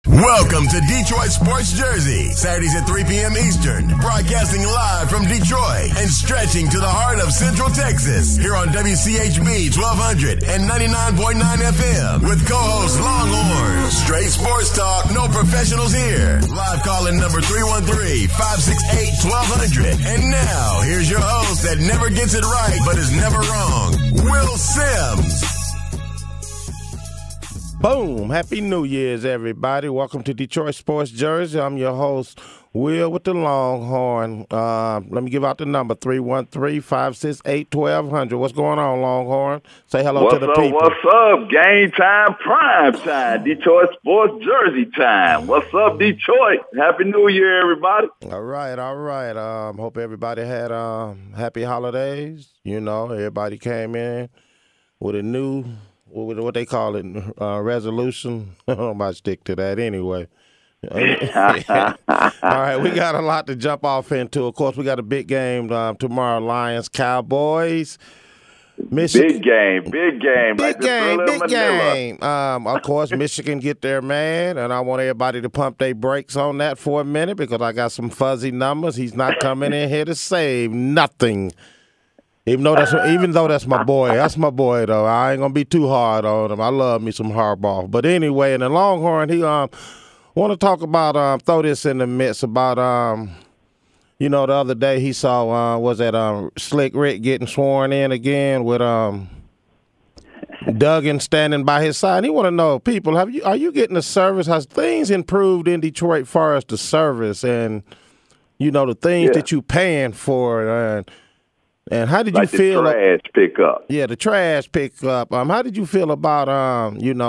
Welcome to Detroit Sports Jersey, Saturdays at 3 p.m. Eastern, broadcasting live from Detroit and stretching to the heart of Central Texas, here on WCHB 1200 and 99.9 FM with co-host Longhorn. Straight sports talk, no professionals here. Live call-in number 313-568-1200. And now, here's your host that never gets it right but is never wrong, Will Sims. Boom. Happy New Year's, everybody. Welcome to Detroit Sports Jersey. I'm your host, Will with the Longhorn. Let me give out the number, 313-568-1200. What's going on, Longhorn? Say hello to the people. What's up? Game time, prime time. Detroit Sports Jersey time. What's up, Detroit? Happy New Year, everybody. All right. Hope everybody had happy holidays. You know, everybody came in with a new... what they call it, resolution. I don't might stick to that anyway. All right, we got a lot to jump off into. Of course, we got a big game tomorrow, Lions, Cowboys. Michigan. Big game. Big game. Of course, Michigan get their man, and I want everybody to pump their brakes on that for a minute because I got some fuzzy numbers. He's not coming in here to save nothing. Even though that's my boy. That's my boy, though. I ain't going to be too hard on him. I love me some Harbaugh. But anyway, in the Longhorn, he want to talk about, throw this in the midst about, the other day he saw, Slick Rick getting sworn in again with Duggan standing by his side. He want to know, people, are you getting the service? Has things improved in Detroit as far as the service and, the things that you paying for and how did you feel? The trash pickup. Yeah, the trash pickup. How did you feel about him,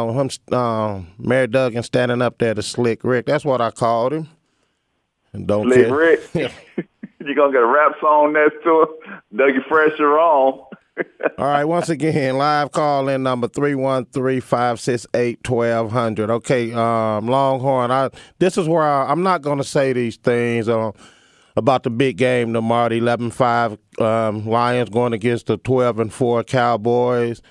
Mayor Duggan standing up there to Slick Rick? That's what I called him. And don't Slick care. Rick. You gonna get a rap song next to him? Dougie Fresh or on. All right, once again, live call in number 313-568-1200. Okay, Longhorn. This is where I'm not gonna say these things about the big game tomorrow, the 11-5 Lions going against the 12-4 Cowboys.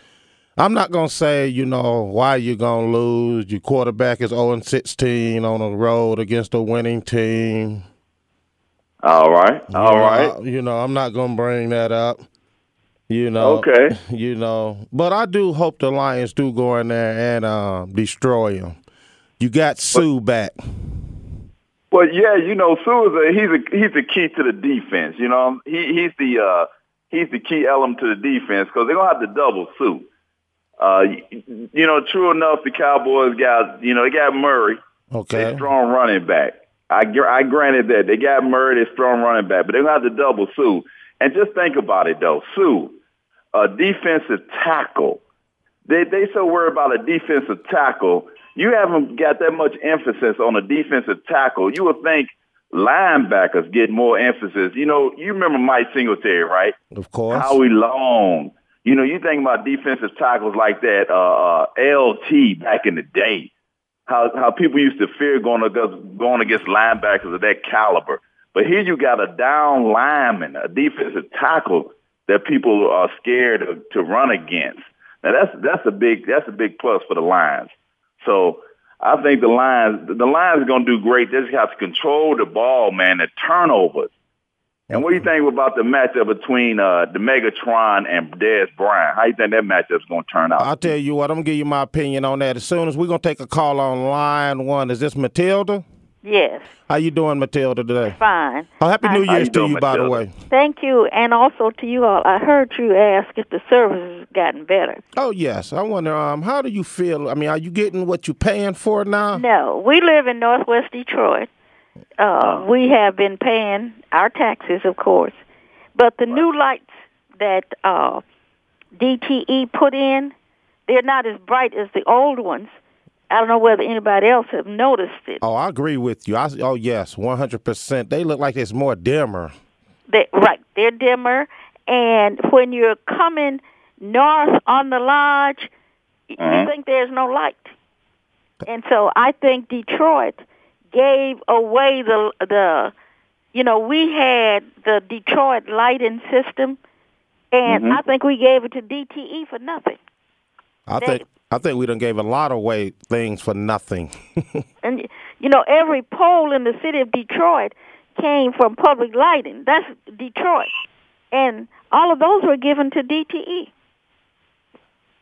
I'm not going to say, why you're going to lose. Your quarterback is 0-16 on the road against a winning team. All right. I'm not going to bring that up. Okay. But I do hope the Lions do go in there and destroy them. You got Sue back. Well, yeah, Sue he's the key to the defense. He's the key element to the defense because they're gonna have to double Sue. True enough, the Cowboys got they got Murray, a strong running back. I granted that they got Murray, a strong running back, but they're gonna have to double Sue. And just think about it though, Sue, a defensive tackle. They so worried about a defensive tackle. You haven't got that much emphasis on a defensive tackle. You would think linebackers get more emphasis. You remember Mike Singletary, right? Of course. Howie Long. You think about defensive tackles like that, LT back in the day. How people used to fear going against linebackers of that caliber. But here you got a down lineman, a defensive tackle that people are scared to run against. Now that's a big plus for the Lions. So I think the Lions are going to do great. They just have to control the ball, man, the turnovers. And what do you think about the matchup between the Megatron and Dez Bryant? How do you think that matchup's going to turn out? I'll tell you what, I'm going to give you my opinion on that. As soon as we're going to take a call on line one. Is this Matilda? Yes. How you doing, Matilda, today? Fine. Oh, Happy New Year's to you, by the way. Thank you, and also to you all. I heard you ask if the service has gotten better. Oh, yes. I wonder, how do you feel? I mean, are you getting what you're paying for now? No. We live in Northwest Detroit. We have been paying our taxes, of course, but the new lights that DTE put in, they're not as bright as the old ones. I don't know whether anybody else have noticed it. Oh, I agree with you. Yes, 100%. They look like it's more dimmer. They're dimmer, and when you're coming north on the lodge, you think there's no light. And so I think Detroit gave away we had the Detroit lighting system, and I think we gave it to DTE for nothing. I think we done gave a lot of things for nothing. And, every pole in the city of Detroit came from public lighting. That's Detroit. And all of those were given to DTE.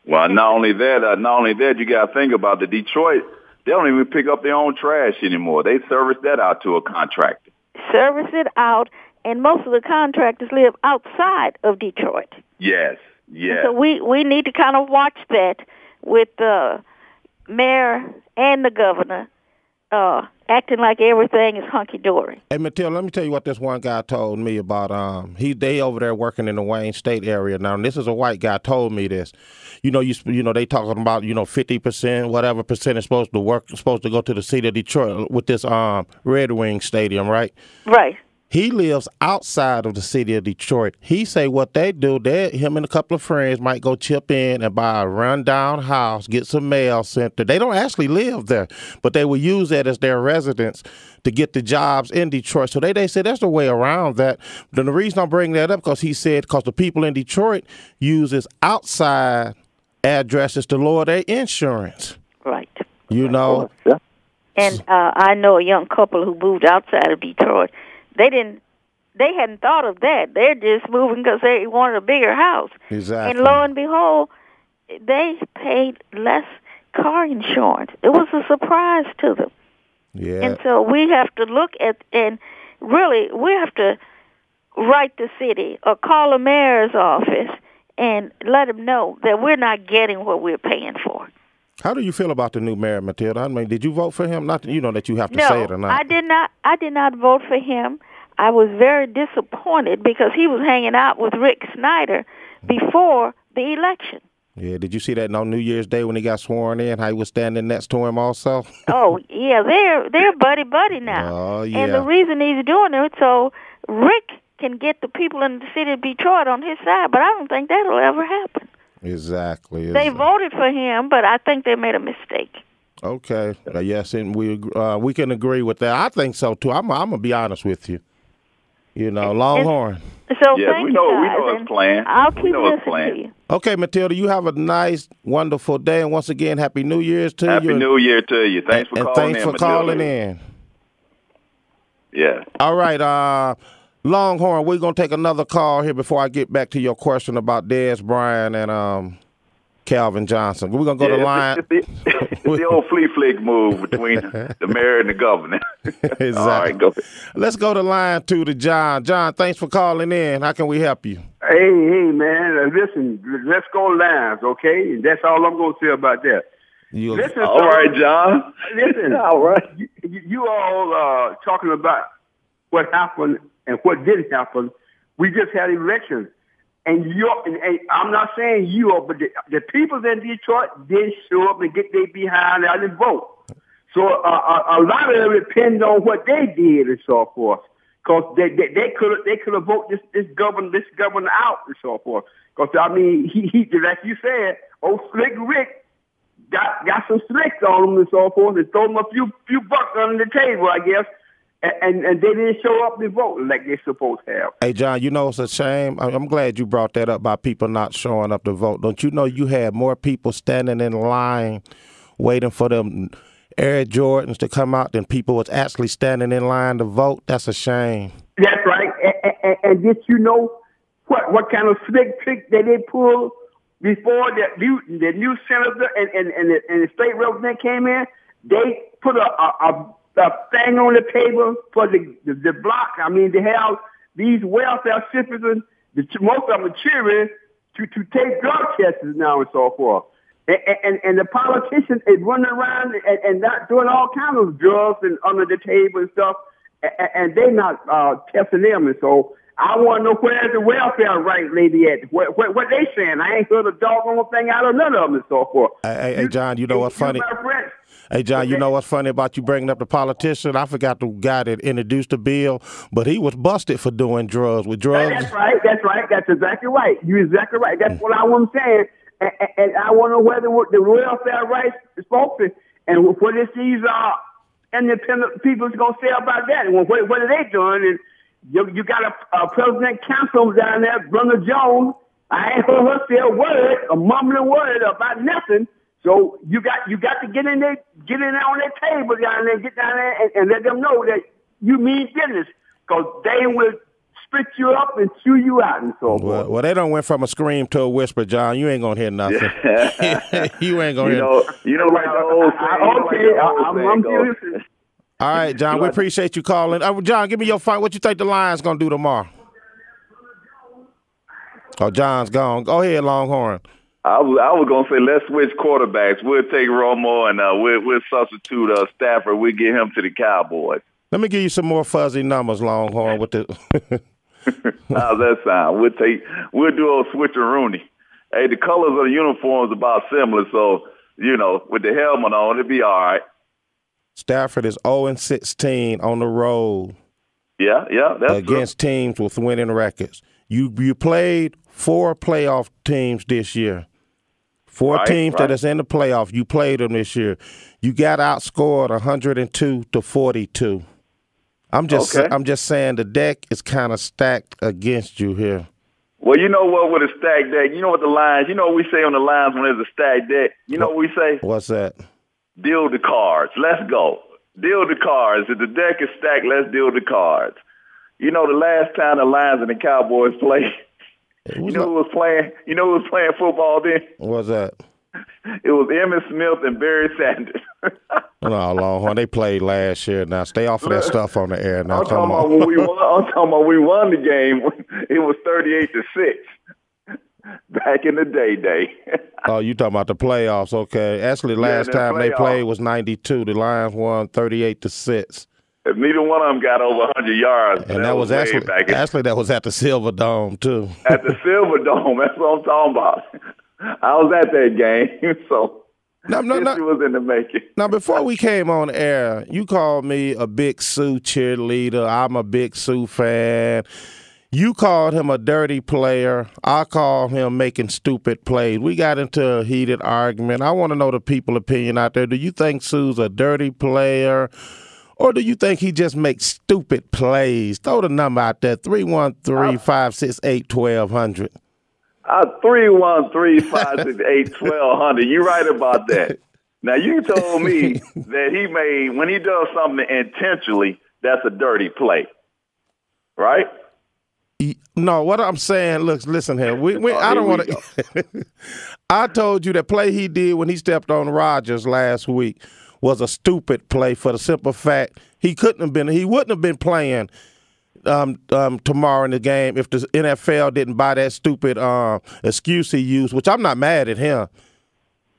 Well, not only that, you got to think about the Detroit. They don't even pick up their own trash anymore. They service that out to a contractor. Service it out, and most of the contractors live outside of Detroit. Yes. And so we need to kind of watch that with the mayor and the governor acting like everything is hunky-dory. Hey, Matilda, let me tell you what this one guy told me about. They over there working in the Wayne State area now. And this is a white guy told me this. They talking about 50%, whatever percent is supposed to go to the city of Detroit with this Red Wing Stadium, right? Right. He lives outside of the city of Detroit. He say what they do, him and a couple of friends might go chip in and buy a rundown house, get some mail sent there. They don't actually live there, but they will use that as their residence to get the jobs in Detroit. So they say that's the way around that. Then the reason I'm bringing that up because the people in Detroit uses outside addresses to lower their insurance. Right. Yeah. And I know a young couple who moved outside of Detroit. They hadn't thought of that. They're just moving because they wanted a bigger house. Exactly. And lo and behold, they paid less car insurance. It was a surprise to them. Yeah. And so we have to look at, and really, we have to write the city or call the mayor's office and let them know that we're not getting what we're paying for. How do you feel about the new mayor, Matilda? I mean, did you vote for him? Not that that you have to No, say it or not. I did not. I did not vote for him. I was very disappointed because he was hanging out with Rick Snyder before the election. Yeah, did you see that on New Year's Day when he got sworn in, how he was standing next to him also? Oh, yeah, they're buddy now. Oh, yeah. And the reason he's doing it so Rick can get the people in the city of Detroit on his side, but I don't think that'll ever happen. Exactly. They voted for him, but I think they made a mistake. Okay. Yes, and we can agree with that. I think so too. I'm gonna be honest with you. Longhorn. So yes, thank we know you his plan. I'll keep listening to you. Okay, Matilda, you have a nice, wonderful day, and once again, Happy New Year's to you. Happy New Year to you. Thanks for calling in. Thanks for calling in. Yeah. All right, Longhorn, we're gonna take another call here before I get back to your question about Dez Bryant and Calvin Johnson. We're going to go to line. It's the old flea flick move between the mayor and the governor. Exactly. All right, go ahead. Let's go to line 2 to John. John, thanks for calling in. How can we help you? Hey, man, listen, let's go lines, okay? That's all I'm going to say about that. Listen, all right, John. Listen, all right. You all talking about what happened and what didn't happen. We just had elections. And I'm not saying you are, but the people in Detroit did show up and get their behind out and vote. So a lot of it depends on what they did and so forth. Because they could have voted this governor out and so forth. Because I mean, he like you said, old Slick Rick got some slicks on him and so forth, and throw him a few bucks under the table, I guess. And they didn't show up and vote like they're supposed to have. Hey, John, it's a shame. I'm glad you brought that up about people not showing up to vote. Don't you know you had more people standing in line waiting for them Air Jordans to come out than people was actually standing in line to vote? That's a shame. That's right. And did you know what kind of slick trick that they pulled before the new senator and the state representative came in? They put a thing on the table for the block. I mean, they have these welfare citizens, most of them are children, to take drug tests now and so forth. And the politicians is running around and not doing all kinds of drugs and under the table and stuff, and they not testing them. And so I want to know where's the welfare right lady at? What they saying? I ain't heard a doggone thing out of none of them and so forth. Hey, John, you know what's funny? Hey, John, you know what's funny about you bringing up the politician? I forgot the guy that introduced the bill, but he was busted for doing drugs. That's right. That's exactly right. You're exactly right. That's what I was saying. And I want to know whether the welfare rights folks and what is these independent people going to say about that. And what are they doing? And you got a president counsel down there, Brother Jones. I ain't heard her say a word, a mumbling word about nothing. So you got to get in there on that table down there, get down there and let them know that you mean business, because they will spit you up and chew you out and so forth. Well, they done went from a scream to a whisper, John. You ain't gonna hear nothing. You ain't gonna hear. You know, like the old saying. I'm listening. All right, John. We appreciate you calling. John, give me your fight. What you think the Lions gonna do tomorrow? Oh, John's gone. Go ahead, Longhorn. I was gonna say let's switch quarterbacks. We'll take Romo and we'll substitute Stafford. We'll get him to the Cowboys. Let me give you some more fuzzy numbers, Longhorn. With the how's that sound? We'll do a switcheroonie. Hey, the colors of the uniforms about similar, so with the helmet on, it'll be all right. Stafford is 0-16 on the road. Yeah, that's against teams with winning records. You played 4 playoff teams this year. 4 teams that is in the playoff. You played them this year. You got outscored 102-42. I'm just saying the deck is kind of stacked against you here. Well, you know what, with a stacked deck, you know what the lines, you know what we say on the lines when there's a stacked deck? You know what we say? What's that? Deal the cards. Let's go. Deal the cards. If the deck is stacked, let's deal the cards. You know, the last time the Lions and the Cowboys played, who was playing football then? What was that? It was Emmitt Smith and Barry Sanders. No, Longhorn, they played last year. Now stay off of that stuff on the air. Now I'm talking about when we won the game. It was 38-6 back in the day. Oh, you talking about the playoffs? Okay. Actually, last time they played was 92. The Lions won 38-6. If neither one of them got over 100 yards, and that was actually that was at the Silver Dome too. At the Silver Dome, that's what I'm talking about. I was at that game, so history was in the making. Now, before we came on air, you called me a big Sue cheerleader. I'm a big Sue fan. You called him a dirty player. I called him making stupid plays. We got into a heated argument. I want to know the people's opinion out there. Do you think Sue's a dirty player? Or do you think he just makes stupid plays? Throw the number out there, 313-568-1200. 313-568-1200. You're right about that. Now, you told me that when he does something intentionally, that's a dirty play, right? No, what I'm saying, listen here. I don't want to. I told you that play he did when he stepped on Rodgers last week was a stupid play for the simple fact he wouldn't have been playing tomorrow in the game if the NFL didn't buy that stupid excuse he used, which I'm not mad at him.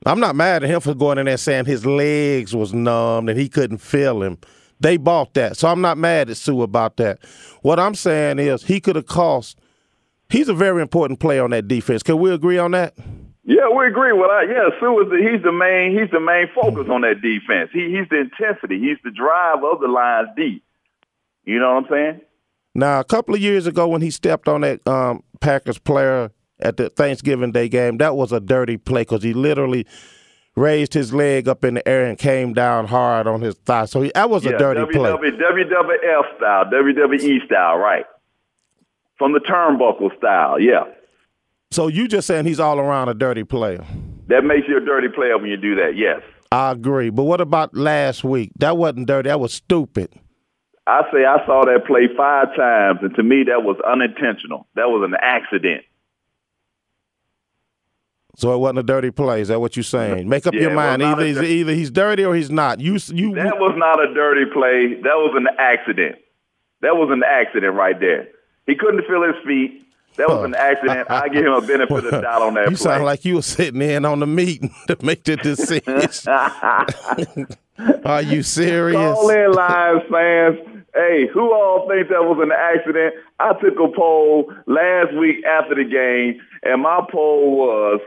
I'm not mad at him for going in there saying his legs was numb and he couldn't feel him. They bought that. So I'm not mad at Sue about that. What I'm saying is he could have cost – he's a very important player on that defense. Can we agree on that? Yeah, we agree. Sue he's the main focus on that defense. He's the intensity. He's the drive of the Lions D. You know what I'm saying? Now, a couple of years ago when he stepped on that Packers player at the Thanksgiving Day game, that was a dirty play because he literally raised his leg up in the air and came down hard on his thigh. So that was a dirty play. WWF style, WWE style, right? From the turnbuckle style, yeah. So you just saying he's all around a dirty player. That makes you a dirty player when you do that, yes. I agree. But what about last week? That wasn't dirty. That was stupid. I say I saw that play 5 times, and to me that was unintentional. That was an accident. So it wasn't a dirty play. Is that what you're saying? Make up your mind. Either he's dirty or he's not. That was not a dirty play. That was an accident. That was an accident right there. He couldn't feel his feet. That was an accident. I give him a benefit of the doubt on that play. You sound like you were sitting in on the meeting to make the decision. Are you serious? Call in, Lions fans. Hey, who all think that was an accident? I took a poll last week after the game, and my poll was,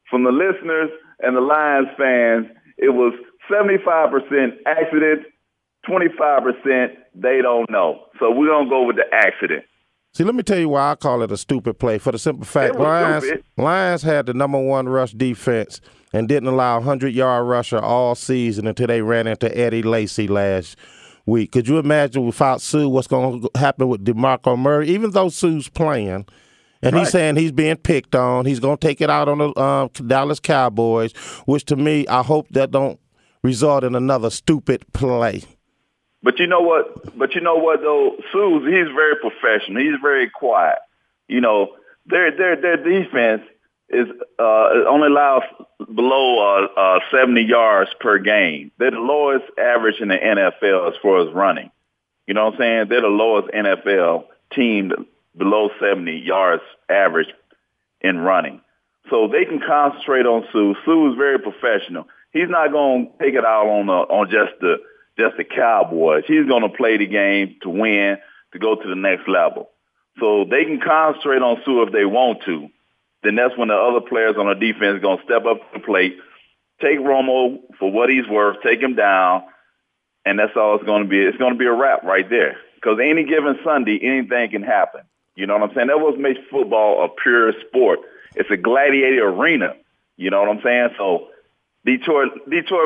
from the listeners and the Lions fans, it was 75% accident, 25% they don't know. So we're going to go with the accident. See, let me tell you why I call it a stupid play. For the simple fact, Lions had the #1 rush defense and didn't allow a 100-yard rusher all season until they ran into Eddie Lacy last week. Could you imagine without Sue what's going to happen with DeMarco Murray? Even though Sue's playing And he's saying he's being picked on. He's going to take it out on the Dallas Cowboys, which to me, I hope that don't result in another stupid play. But you know what? Though, Suze, he's very professional. He's very quiet. You know, their defense is only allows below 70 yards per game. They're the lowest average in the NFL as far as running. You know what I'm saying? They're the lowest NFL team below 70 yards average in running. So they can concentrate on Sue. Sue is very professional. He's not going to take it out on just the Cowboys. He's going to play the game to win, to go to the next level. So they can concentrate on Sue if they want to. Then that's when the other players on the defense are going to step up to the plate, take Romo for what he's worth, take him down, and that's all it's going to be. It's going to be a wrap right there. Because any given Sunday, anything can happen. You know what I'm saying? That what makes football a pure sport. It's a gladiator arena. You know what I'm saying? So Detroit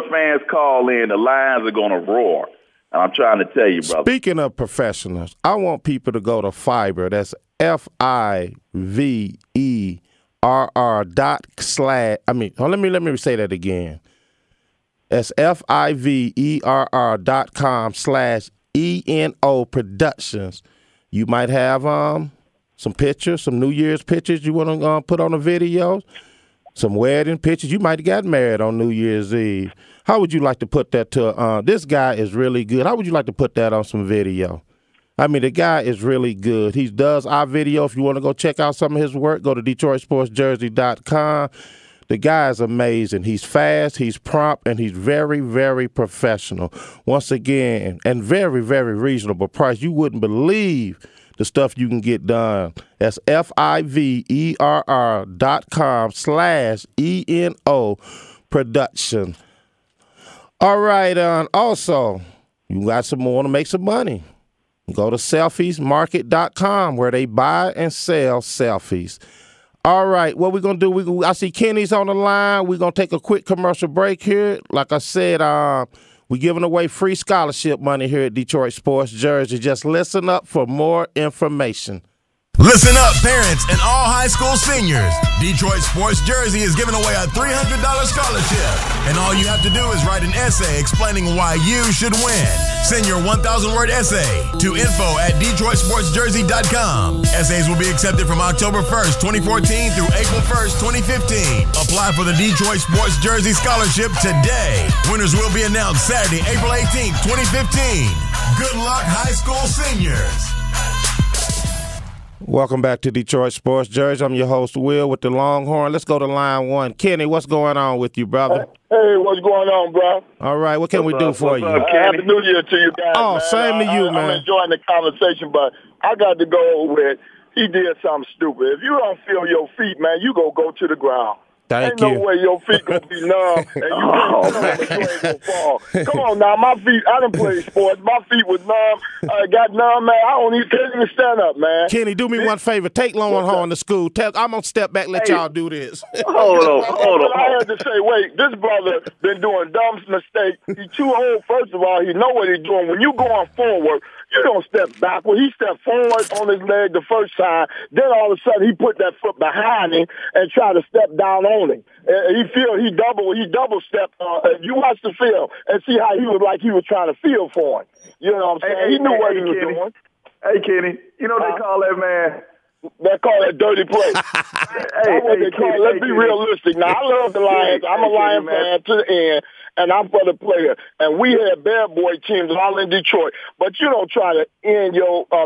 fans call in, the Lions are going to roar. And I'm trying to tell you, brother. Speaking of professionals, I want people to go to Fiverr. That's FIVERR let me say that again. That's FIVERR.com/ENO Productions. You might have some pictures, some New Year's pictures you want to put on a video, some wedding pictures. You might have got married on New Year's Eve. How would you like to put that to this guy is really good. How would you like to put that on some video? I mean, the guy is really good. He does our video. If you want to go check out some of his work, go to DetroitSportsJersey.com. The guy is amazing. He's fast, he's prompt, and he's very, very professional. Once again, and very, very reasonable price. You wouldn't believe the stuff you can get done. That's FIVERR.com/ENO Production. All right, also, you got some more to make some money. Go to selfiesmarket.com where they buy and sell selfies. All right, what we're going to do, I see Kenny's on the line. We're going to take a quick commercial break here. Like I said, we're giving away free scholarship money here at Detroit Sports Jersey. Just listen up for more information. Listen up, parents and all high school seniors. Detroit Sports Jersey is giving away a $300 scholarship. And all you have to do is write an essay explaining why you should win. Send your 1,000-word essay to info@DetroitSportsJersey.com. Essays will be accepted from October 1st, 2014 through April 1st, 2015. Apply for the Detroit Sports Jersey Scholarship today. Winners will be announced Saturday, April 18th, 2015. Good luck, high school seniors. Welcome back to Detroit Sports Jersey. I'm your host, Will, with the Longhorn. Let's go to line one. Kenny, what's going on with you, brother? Hey, what's going on, bro? All right, what can we do for you? Happy New Year to you guys. Oh, man. same to you, man. I'm enjoying the conversation, but I got to go with he did something stupid. If you don't feel your feet, man, you go to the ground. Thank Ain't you. no way your feet gonna be numb and you ain't gonna fall. Come on now, my feet, I done played sports. My feet was numb. I got numb, man. I can't even stand up, man. Kenny, do me one favor. Take Longhorn to school. I'm going to step back, let y'all do this. Hold on. I had to say, wait, this brother been doing dumb mistakes. He's too old, first of all. He know what he's doing. When you going forward, you don't step backward. He stepped forward on his leg the first time. Then all of a sudden he put that foot behind him and tried to step down on him. He double stepped. You watch the film and see how he was like he was trying to feel for him. You know what I'm saying? He knew what he was doing. Hey, Kenny, you know they call that man. They call that dirty play. Let's be realistic. Now, I love the Lions. I'm a Lion fan to the end, and I'm for the player. And we had bad boy teams all in Detroit. But you don't try to end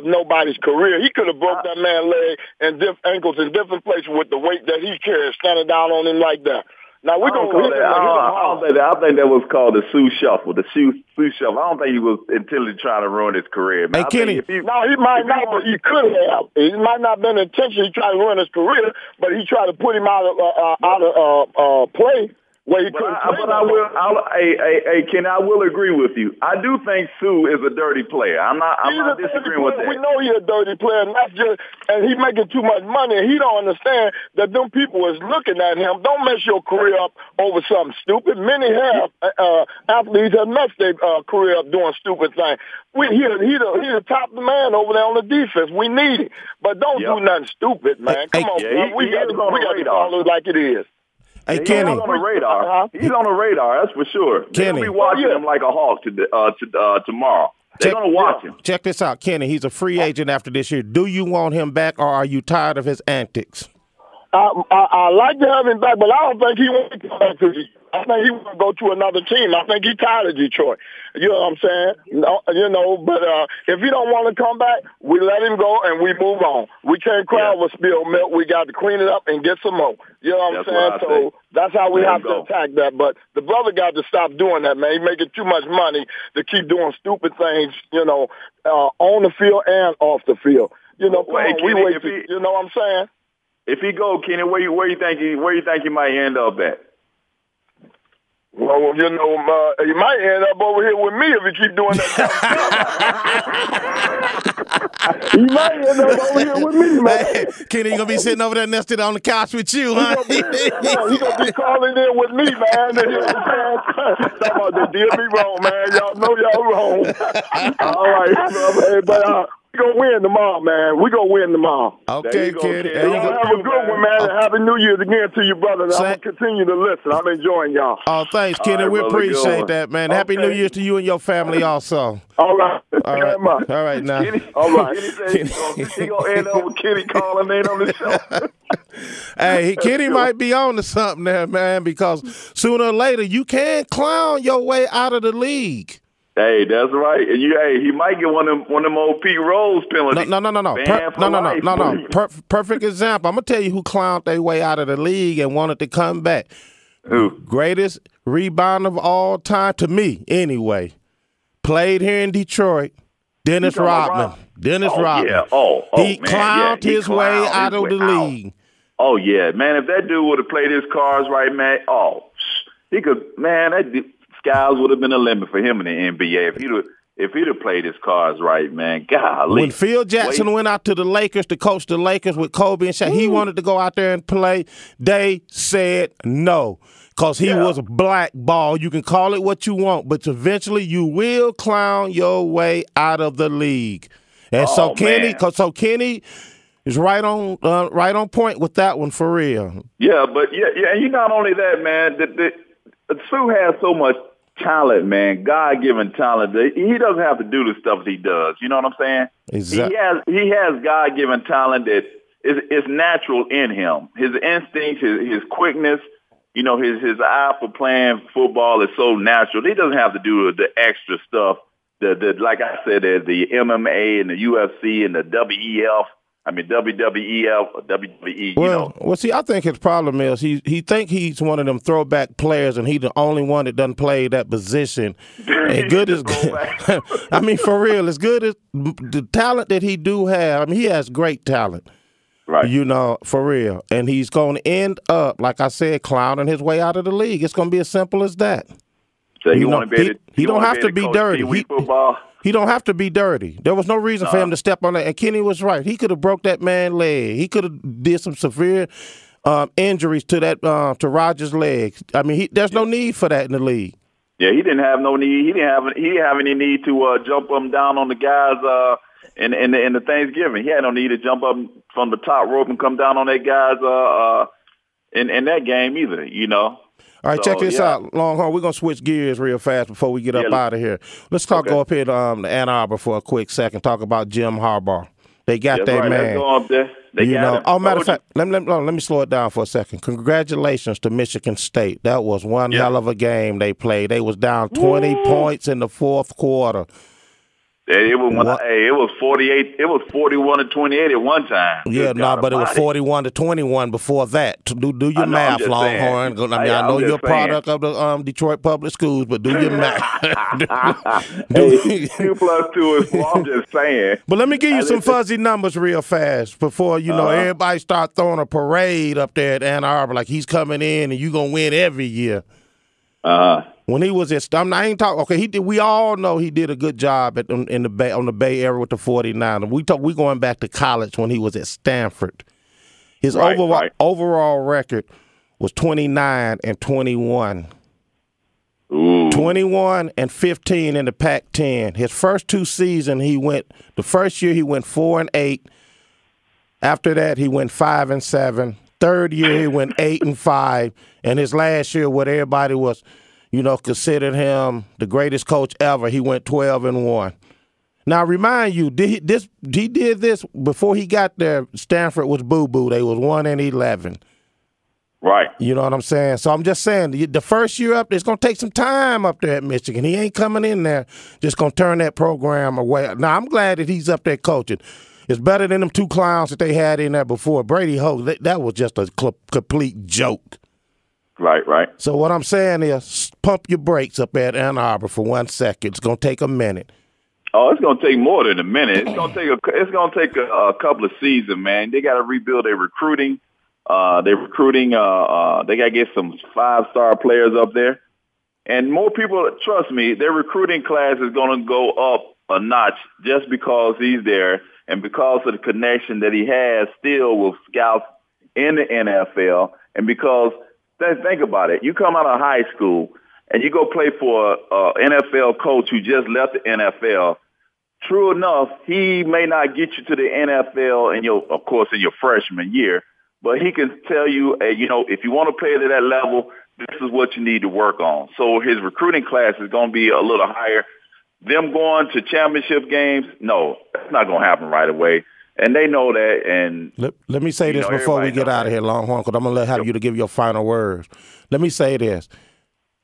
nobody's career. He could have broke that man's leg and ankles in different places with the weight that he carried, standing down on him like that. Now we're gonna hit him. I think that was called the Sue Shuffle. The Sue Shuffle. I don't think he was intentionally trying to ruin his career, man. Hey, Kenny. He might not, but he could have. It might not have been intentionally trying to ruin his career, but he tried to put him out of play. where he couldn't play. But hey, Kenny, I will agree with you. I do think Sue is a dirty player. I'm not disagreeing with that. We know he's a dirty player, and he's making too much money, and he don't understand that them people is looking at him. Don't mess your career up over something stupid. Many athletes have messed their career up doing stupid things. He's the top man over there on the defense. We need him, but don't do nothing stupid, man. Come on, bro. We got to call it like it is. Hey, Kenny. He's on the radar. He's on the radar, that's for sure. Kenny. They'll be watching him like a hawk tomorrow. They're going to watch him. Check this out, Kenny. He's a free agent after this year. Do you want him back, or are you tired of his antics? I like to have him back, but I don't think he wants to come back to Detroit. I think he want to go to another team. I think he's tired of Detroit. You know what I'm saying? But if he don't want to come back, we let him go and we move on. We can't cry over spilled milk. We got to clean it up and get some more. You know what I'm saying? So that's how we have to attack that. But the brother got to stop doing that, man. He's making too much money to keep doing stupid things, on the field and off the field. You know what I'm saying? If he go, Kenny, where you think he might end up at? Well, you might end up over here with me if you keep doing that. You might end up over here with me, man. Hey, Kenny, you gonna be sitting over there nested on the couch with you, huh? He gonna be calling in with me, man. Talking about they did me wrong, man. Y'all know y'all wrong. All right, brother. But we gonna win tomorrow, man. We gonna win tomorrow. Okay, Kenny. Have a good one, man. And Happy New Year's again to you, brother. I'm gonna continue to listen. I'm enjoying y'all. Oh, thanks, Kenny. We appreciate that, man. Okay. Happy New Year's to you and your family also. All right. All right. All right, now. Kenny, all right. Kenny said he gonna end up with Kenny calling in on the show. Hey, Kenny might be on to something there, man, because sooner or later you can clown your way out of the league. Hey, that's right. And he might get one of them old Pete Rose penalties. No. Perfect example. I'm gonna tell you who clowned their way out of the league and wanted to come back. Who? Greatest rebounder of all time to me, anyway. Played here in Detroit. Dennis Rodman. Rodman. Yeah. He clowned his way out of the league. Oh yeah, man. If that dude would have played his cards right, man. He could. Man, skies would have been the limit for him in the NBA if he'd have played his cards right, man. Golly. When Phil Jackson went out to the Lakers to coach the Lakers with Kobe and Shaq, he wanted to go out there and play. They said no because he was blackballed. You can call it what you want, but eventually you will clown your way out of the league. And Kenny is right on point with that one for real. Yeah, but and you not only that, man. Sue has so much talent, man, God-given talent. He doesn't have to do the stuff he does. You know what I'm saying? Exactly. He has God-given talent that is natural in him. His instincts, his quickness, his eye for playing football is so natural. He doesn't have to do the extra stuff. Like I said, the MMA and the UFC and the WWF. WWE, Well, see, I think his problem is he think he's one of them throwback players, and he's the only one that doesn't play that position. And good as I mean, for real, as good as the talent that he do have. I mean, he has great talent, right? For real. And he's going to end up, like I said, clowning his way out of the league. It's going to be as simple as that. So he don't have to be dirty. He don't have to be dirty. There was no reason for him to step on that. And Kenny was right. He could have broke that man's leg. He could have did some severe injuries to to Rodgers' legs. I mean, there's no need for that in the league. Yeah, he didn't have no need. He didn't have any need to jump up and down on the guys in the Thanksgiving. He had no need to jump up from the top rope and come down on that guys in that game either. All right, check this out, Longhorn. We're going to switch gears real fast before we get up out of here. Let's go up here to Ann Arbor for a quick second, talk about Jim Harbaugh. They got that man. Let's go up there. They got him. Matter of fact, let me slow it down for a second. Congratulations to Michigan State. That was one hell of a game they played. They was down 20 points in the fourth quarter. It was 48. It was 41-28 at one time. Yeah, but it was 41-21 before that. Do your math, Longhorn. I know you're a product of the Detroit Public Schools, but do your math. 2 + 2 is 4. I'm just saying. But let me give you some fuzzy numbers real fast before everybody start throwing a parade up there at Ann Arbor like he's coming in and you gonna win every year. When he was at I ain't talking. Okay, he did. We all know he did a good job on the Bay Area with the 49ers. We going back to college when he was at Stanford. His overall record was 29-21. Ooh. 21-15 in the Pac-10. His first 2 seasons, the first year he went 4-8. After that, he went 5-7. Third year he went 8-5, and his last year, what everybody was, considered him the greatest coach ever, he went 12-1. Now, remind you, he did this before he got there. Stanford was boo-boo. They was 1-11. Right. You know what I'm saying? So I'm just saying, the first year up, it's going to take some time up there at Michigan. He ain't coming in there just going to turn that program away. Now, I'm glad that he's up there coaching. It's better than them 2 clowns that they had in there before. Brady Hoke, that was just a complete joke. Right. So what I'm saying is pump your brakes up at Ann Arbor for 1 second. It's going to take a minute. Oh, it's going to take more than a minute. It's going to take a couple of seasons, man. They got to rebuild their recruiting. They got to get some 5-star players up there. And more people, trust me, their recruiting class is going to go up a notch just because he's there and because of the connection that he has still with scouts in the NFL. And because, think about it, you come out of high school and you go play for an NFL coach who just left the NFL. True enough, he may not get you to the NFL in your freshman year, but he can tell you, if you want to play at that level, this is what you need to work on. So his recruiting class is going to be a little higher. Them going to championship games, no, that's not going to happen right away. And they know that. And let me say this before we get out of here, Longhorn, because I'm going to have you to give your final words. Let me say this.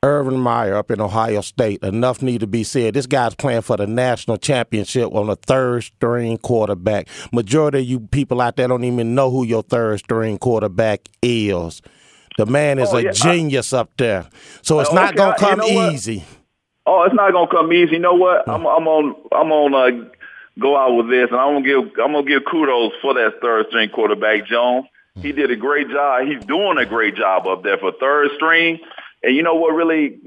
Urban Meyer up in Ohio State, enough need to be said. This guy's playing for the national championship on a third-string quarterback. Majority of you people out there don't even know who your third-string quarterback is. The man is a genius up there. So it's not going to come easy. Oh, it's not gonna come easy. You know what? I'm on go out with this, and I'm gonna give kudos for that third string quarterback, Jones. He did a great job. He's doing a great job up there for third string. And you know what really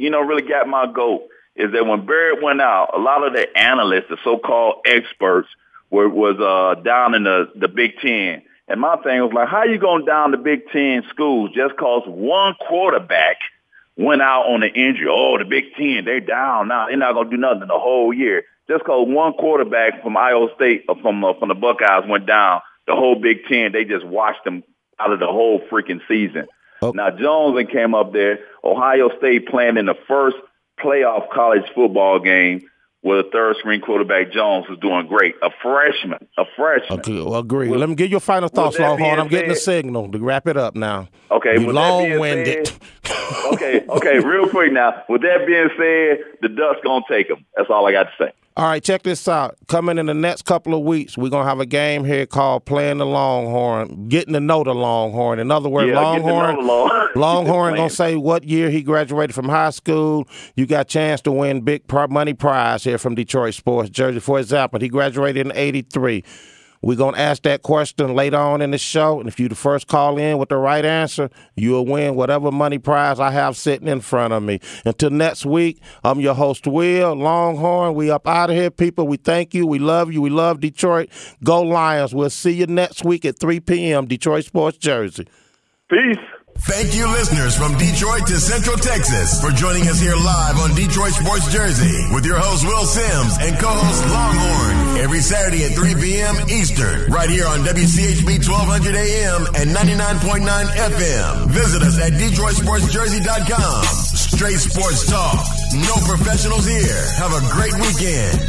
got my goat is that when Barrett went out, a lot of the analysts, the so-called experts, was down in the Big Ten. And my thing was like, how you going down the Big Ten schools just cause one quarterback went out on an injury? Oh, the Big Ten, they're down now. They're not going to do nothing the whole year. Just because one quarterback from Iowa State or from the Buckeyes went down, the whole Big Ten, they just washed them out of the whole freaking season. Okay. Now, Jones came up there, Ohio State playing in the first playoff college football game with a third-string quarterback. Jones was doing great. A freshman. Okay, well, agree. Let me get your final thoughts, Longhorn. I'm getting a signal to wrap it up now. Okay. You long-winded. Okay, real quick now. With that being said, the Ducks going to take them. That's all I got to say. All right, check this out. Coming in the next couple of weeks, we're going to have a game here called Playing the Longhorn, getting to know the Longhorn. In other words, Longhorn going to say what year he graduated from high school. You got a chance to win big money prize here from Detroit Sports Jersey. For example, he graduated in 83. We're going to ask that question later on in the show, and if you the first call in with the right answer, you'll win whatever money prize I have sitting in front of me. Until next week, I'm your host, Will Longhorn. We up out of here, people. We thank you. We love you. We love Detroit. Go Lions. We'll see you next week at 3 p.m. Detroit Sports Jersey. Peace. Thank you, listeners from Detroit to Central Texas, for joining us here live on Detroit Sports Jersey with your host, Will Sims, and co-host Longhorn, every Saturday at 3 p.m. Eastern, right here on WCHB 1200 AM and 99.9 FM. Visit us at DetroitSportsJersey.com. Straight sports talk. No professionals here. Have a great weekend.